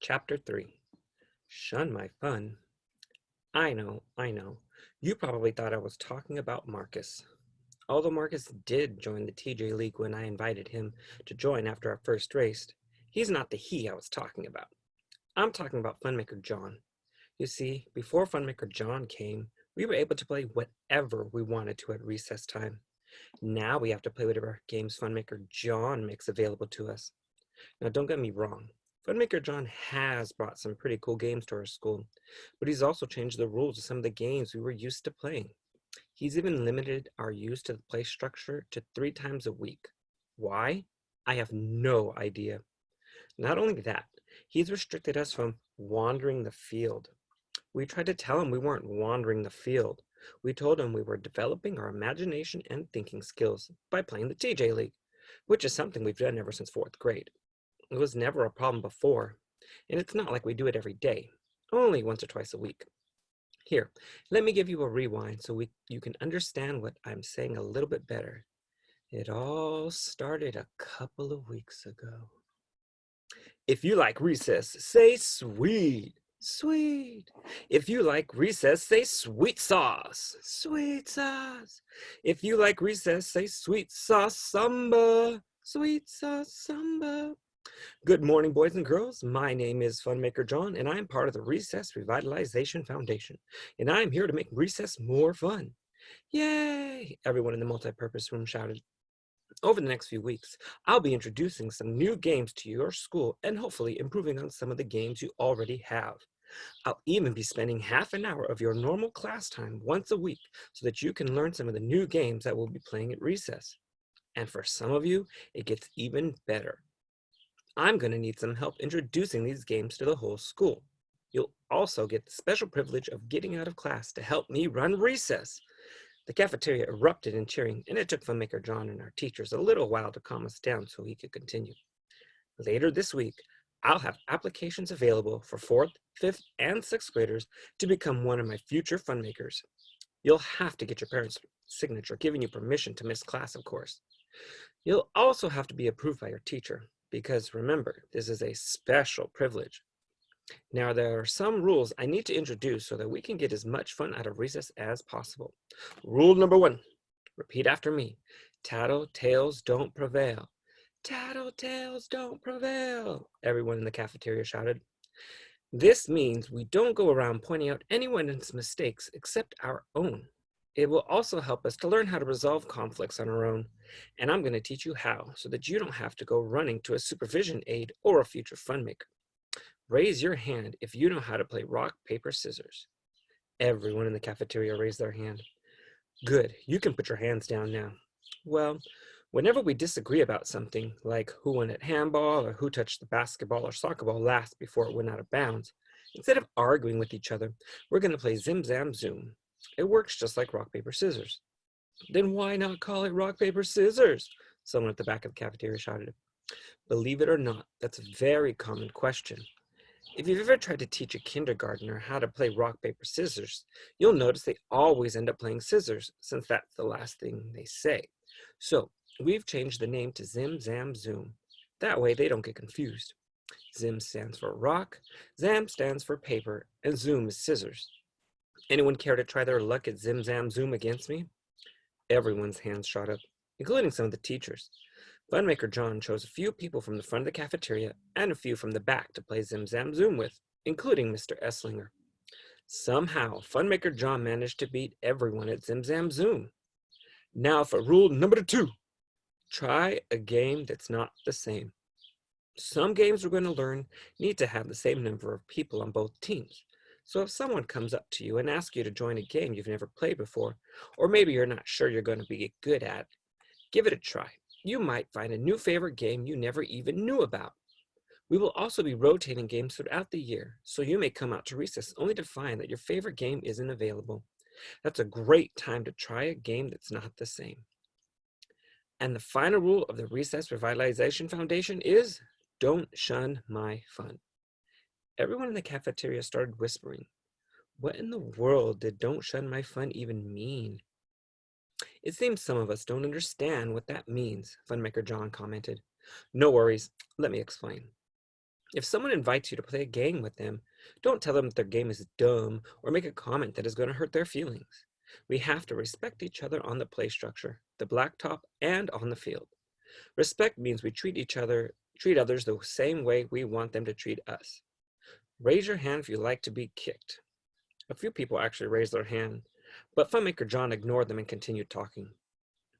Chapter 3 Shun My Fun. I know. You probably thought I was talking about Marcus. Although Marcus did join the TJ League when I invited him to join after our first race, he's not the he I was talking about. I'm talking about Funmaker John. You see, before Funmaker John came, we were able to play whatever we wanted to at recess time. Now we have to play whatever games Funmaker John makes available to us. Now, don't get me wrong. Funmaker John has brought some pretty cool games to our school, but he's also changed the rules of some of the games we were used to playing. He's even limited our use to the play structure to 3 times a week. Why? I have no idea. Not only that, he's restricted us from wandering the field. We tried to tell him we weren't wandering the field. We told him we were developing our imagination and thinking skills by playing the TJ League, which is something we've done ever since 4th grade. It was never a problem before, and it's not like we do it every day, only once or twice a week. Here, let me give you a rewind so you can understand what I'm saying a little bit better. It all started a couple of weeks ago. If you like recess, say sweet. Sweet. If you like recess, say sweet sauce. Sweet sauce. If you like recess, say sweet sauce samba. Sweet sauce samba. Good morning, boys and girls. My name is Funmaker John, and I'm part of the Recess Revitalization Foundation, and I'm here to make recess more fun. Yay! Everyone in the multi-purpose room shouted. Over the next few weeks, I'll be introducing some new games to your school and hopefully improving on some of the games you already have. I'll even be spending half an hour of your normal class time once a week so that you can learn some of the new games that we'll be playing at recess. And for some of you, it gets even better. I'm going to need some help introducing these games to the whole school. You'll also get the special privilege of getting out of class to help me run recess. The cafeteria erupted in cheering, and it took Funmaker John and our teachers a little while to calm us down so he could continue. Later this week, I'll have applications available for 4th, 5th, and 6th graders to become one of my future Funmakers. You'll have to get your parents' signature giving you permission to miss class, of course. You'll also have to be approved by your teacher, because remember, this is a special privilege. Now, there are some rules I need to introduce so that we can get as much fun out of recess as possible. Rule number 1, repeat after me. Tattletales don't prevail. Tattletales don't prevail, everyone in the cafeteria shouted. This means we don't go around pointing out anyone's mistakes except our own. It will also help us to learn how to resolve conflicts on our own. And I'm going to teach you how so that you don't have to go running to a supervision aide or a future Funmaker. Raise your hand if you know how to play rock, paper, scissors. Everyone in the cafeteria raised their hand. Good, you can put your hands down now. Well, whenever we disagree about something, like who won at handball or who touched the basketball or soccer ball last before it went out of bounds, instead of arguing with each other, we're going to play Zim Zam Zoom. It works just like rock, paper, scissors. Then why not call it rock, paper, scissors? Someone at the back of the cafeteria shouted. Believe it or not, that's a very common question. If you've ever tried to teach a kindergartner how to play rock, paper, scissors, you'll notice they always end up playing scissors, since that's the last thing they say. So we've changed the name to Zim Zam Zoom. That way they don't get confused. Zim stands for rock, Zam stands for paper, and Zoom is scissors. Anyone care to try their luck at Zim Zam Zoom against me? Everyone's hands shot up, including some of the teachers. Funmaker John chose a few people from the front of the cafeteria and a few from the back to play Zim Zam Zoom with, including Mr. Esslinger. Somehow, Funmaker John managed to beat everyone at Zim Zam Zoom. Now for rule number 2. Try a game that's not the same. Some games we're going to learn need to have the same number of people on both teams. So if someone comes up to you and asks you to join a game you've never played before, or maybe you're not sure you're going to be good at, give it a try. You might find a new favorite game you never even knew about. We will also be rotating games throughout the year, so you may come out to recess only to find that your favorite game isn't available. That's a great time to try a game that's not the same. And the final rule of the Recess Revitalization Foundation is don't shun my fun. Everyone in the cafeteria started whispering. What in the world did don't shun my fun even mean? It seems some of us don't understand what that means, Funmaker John commented. No worries, let me explain. If someone invites you to play a game with them, don't tell them that their game is dumb or make a comment that is going to hurt their feelings. We have to respect each other on the play structure, the blacktop, and on the field. Respect means we treat others the same way we want them to treat us. Raise your hand if you like to be kicked. A few people actually raised their hand, but Funmaker John ignored them and continued talking.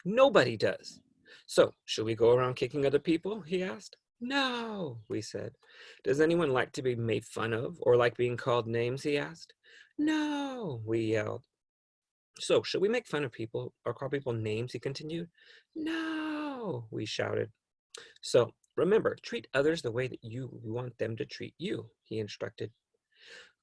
Nobody does. So, should we go around kicking other people? He asked. No, we said. Does anyone like to be made fun of or like being called names? He asked. No, we yelled. So, should we make fun of people or call people names? He continued. No, we shouted. So, remember, treat others the way that you want them to treat you, he instructed.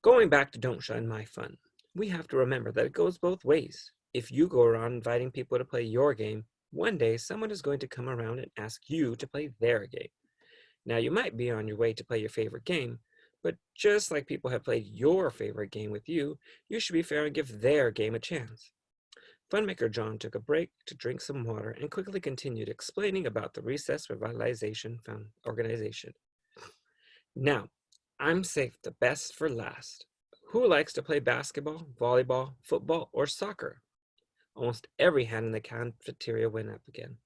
Going back to Don't Shun My Fun, we have to remember that it goes both ways. If you go around inviting people to play your game, one day someone is going to come around and ask you to play their game. Now, you might be on your way to play your favorite game, but just like people have played your favorite game with you, you should be fair and give their game a chance. Funmaker John took a break to drink some water and quickly continued explaining about the Recess Revitalization organization. Now, I'm saved the best for last. Who likes to play basketball, volleyball, football, or soccer? Almost every hand in the cafeteria went up again.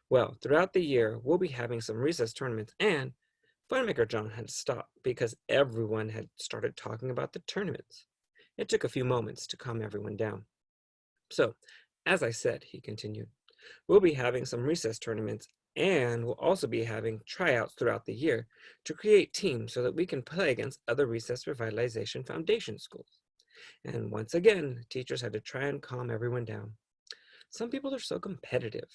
Well, throughout the year, we'll be having some recess tournaments, and Funmaker John had to stop because everyone had started talking about the tournaments. It took a few moments to calm everyone down. So, as I said, he continued, we'll be having some recess tournaments and we'll also be having tryouts throughout the year to create teams so that we can play against other Recess Revitalization Foundation schools. And once again, teachers had to try and calm everyone down. Some people are so competitive.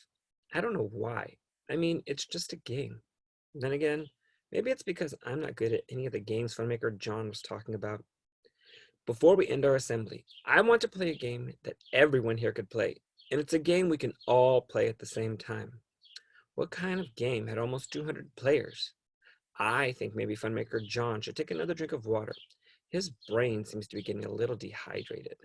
I don't know why. I mean, it's just a game. Then again, maybe it's because I'm not good at any of the games Funmaker John was talking about. Before we end our assembly, I want to play a game that everyone here could play, and it's a game we can all play at the same time. What kind of game had almost 200 players? I think maybe Funmaker John should take another drink of water. His brain seems to be getting a little dehydrated.